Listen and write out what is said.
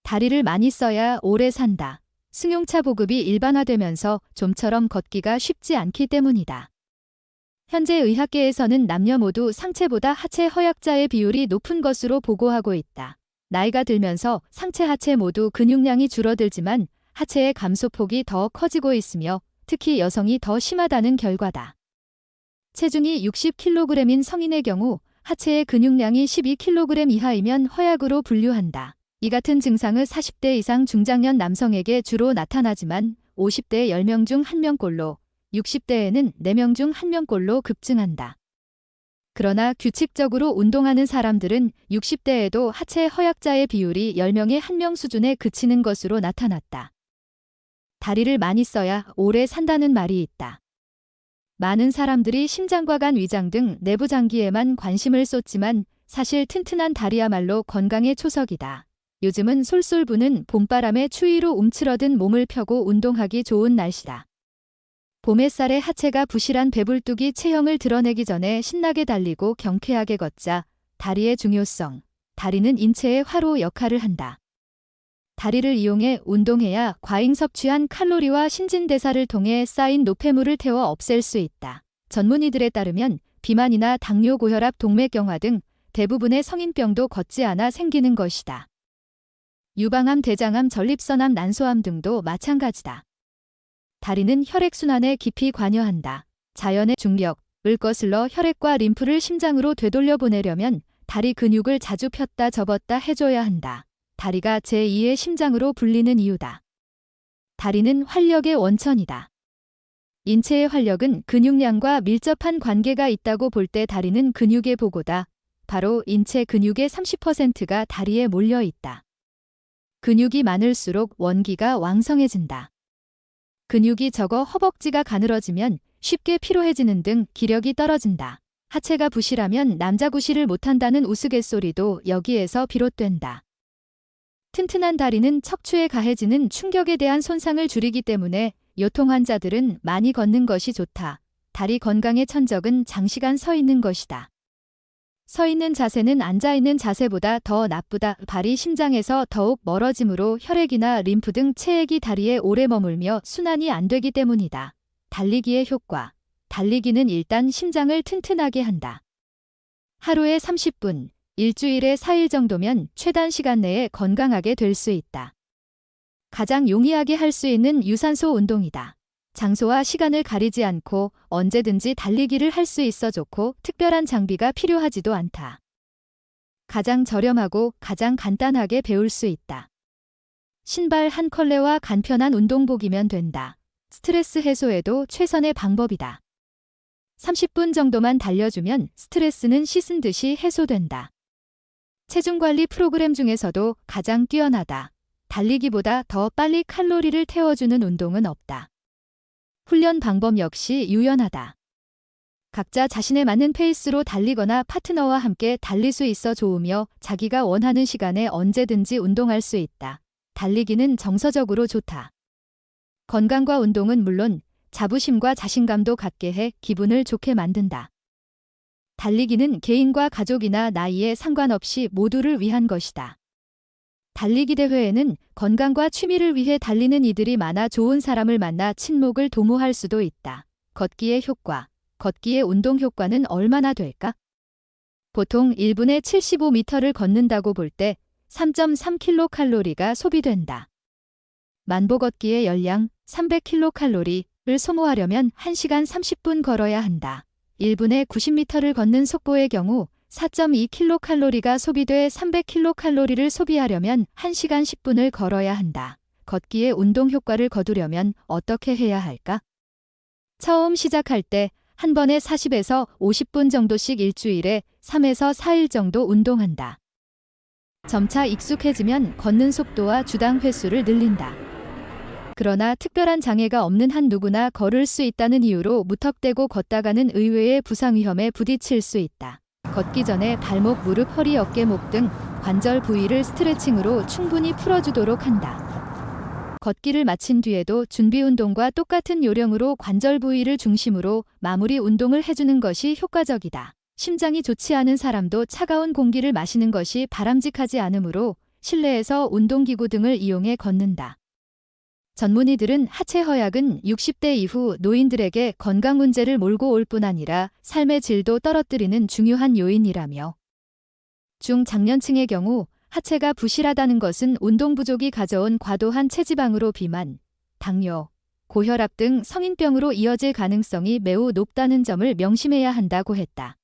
다리를 많이 써야 오래 산다. 승용차 보급이 일반화되면서 좀처럼 걷기가 쉽지 않기 때문이다. 현재 의학계에서는 남녀 모두 상체보다 하체 허약자의 비율이 높은 것으로 보고하고 있다. 나이가 들면서 상체 하체 모두 근육량이 줄어들지만 하체의 감소폭이 더 커지고 있으며 특히 여성이 더 심하다는 결과다. 체중이 60kg인 성인의 경우 하체의 근육량이 12kg 이하이면 허약으로 분류한다. 이 같은 증상은 40대 이상 중장년 남성에게 주로 나타나지만 50대 10명 중 1명꼴로 60대에는 4명 중 1명꼴로 급증한다. 그러나 규칙적으로 운동하는 사람들은 60대에도 하체 허약자의 비율이 10명에 1명 수준에 그치는 것으로 나타났다. 다리를 많이 써야 오래 산다는 말이 있다. 많은 사람들이 심장과 간 위장 등 내부 장기에만 관심을 쏟지만 사실 튼튼한 다리야말로 건강의 초석이다. 요즘은 솔솔 부는 봄바람에 추위로 움츠러든 몸을 펴고 운동하기 좋은 날씨다. 봄 햇살에 하체가 부실한 배불뚝이 체형을 드러내기 전에 신나게 달리고 경쾌하게 걷자. 다리의 중요성. 다리는 인체의 화로 역할을 한다. 다리를 이용해 운동해야 과잉 섭취한 칼로리와 신진대사를 통해 쌓인 노폐물을 태워 없앨 수 있다. 전문의들에 따르면 비만이나 당뇨, 고혈압, 동맥경화 등 대부분의 성인병도 걷지 않아 생기는 것이다. 유방암, 대장암, 전립선암, 난소암 등도 마찬가지다. 다리는 혈액순환에 깊이 관여한다. 자연의 중력을 거슬러 혈액과 림프를 심장으로 되돌려 보내려면 다리 근육을 자주 폈다 접었다 해줘야 한다. 다리가 제2의 심장으로 불리는 이유다. 다리는 활력의 원천이다. 인체의 활력은 근육량과 밀접한 관계가 있다고 볼 때 다리는 근육의 보고다. 바로 인체 근육의 30%가 다리에 몰려 있다. 근육이 많을수록 원기가 왕성해진다. 근육이 적어 허벅지가 가늘어지면 쉽게 피로해지는 등 기력이 떨어진다. 하체가 부실하면 남자 구실을 못한다는 우스갯소리도 여기에서 비롯된다. 튼튼한 다리는 척추에 가해지는 충격에 대한 손상을 줄이기 때문에 요통 환자들은 많이 걷는 것이 좋다. 다리 건강의 천적은 장시간 서 있는 것이다. 서 있는 자세는 앉아 있는 자세보다 더 나쁘다. 발이 심장에서 더욱 멀어지므로 혈액이나 림프 등 체액이 다리에 오래 머물며 순환이 안 되기 때문이다. 달리기의 효과. 달리기는 일단 심장을 튼튼하게 한다. 하루에 30분, 일주일에 4일 정도면 최단 시간 내에 건강하게 될 수 있다. 가장 용이하게 할 수 있는 유산소 운동이다. 장소와 시간을 가리지 않고 언제든지 달리기를 할 수 있어 좋고 특별한 장비가 필요하지도 않다. 가장 저렴하고 가장 간단하게 배울 수 있다. 신발 한 컬레와 간편한 운동복이면 된다. 스트레스 해소에도 최선의 방법이다. 30분 정도만 달려주면 스트레스는 씻은 듯이 해소된다. 체중관리 프로그램 중에서도 가장 뛰어나다. 달리기보다 더 빨리 칼로리를 태워주는 운동은 없다. 훈련 방법 역시 유연하다. 각자 자신에 맞는 페이스로 달리거나 파트너와 함께 달릴 수 있어 좋으며 자기가 원하는 시간에 언제든지 운동할 수 있다. 달리기는 정서적으로 좋다. 건강과 운동은 물론 자부심과 자신감도 갖게 해 기분을 좋게 만든다. 달리기는 개인과 가족이나 나이에 상관없이 모두를 위한 것이다. 달리기 대회에는 건강과 취미를 위해 달리는 이들이 많아 좋은 사람을 만나 친목을 도모할 수도 있다. 걷기의 효과. 걷기의 운동 효과는 얼마나 될까? 보통 1분에 75m를 걷는다고 볼 때 3.3kcal가 소비된다. 만보 걷기의 열량 300kcal를 소모하려면 1시간 30분 걸어야 한다. 1분에 90m를 걷는 속보의 경우 4.2kcal가 소비돼 300kcal를 소비하려면 1시간 10분을 걸어야 한다. 걷기의 운동 효과를 거두려면 어떻게 해야 할까? 처음 시작할 때 한 번에 40에서 50분 정도씩 일주일에 3에서 4일 정도 운동한다. 점차 익숙해지면 걷는 속도와 주당 횟수를 늘린다. 그러나 특별한 장애가 없는 한 누구나 걸을 수 있다는 이유로 무턱대고 걷다가는 의외의 부상 위험에 부딪힐 수 있다. 걷기 전에 발목, 무릎, 허리, 어깨, 목 등 관절 부위를 스트레칭으로 충분히 풀어주도록 한다. 걷기를 마친 뒤에도 준비 운동과 똑같은 요령으로 관절 부위를 중심으로 마무리 운동을 해주는 것이 효과적이다. 심장이 좋지 않은 사람도 차가운 공기를 마시는 것이 바람직하지 않으므로 실내에서 운동기구 등을 이용해 걷는다. 전문의들은 하체 허약은 60대 이후 노인들에게 건강 문제를 몰고 올 뿐 아니라 삶의 질도 떨어뜨리는 중요한 요인이라며 중장년층의 경우 하체가 부실하다는 것은 운동 부족이 가져온 과도한 체지방으로 비만, 당뇨, 고혈압 등 성인병으로 이어질 가능성이 매우 높다는 점을 명심해야 한다고 했다.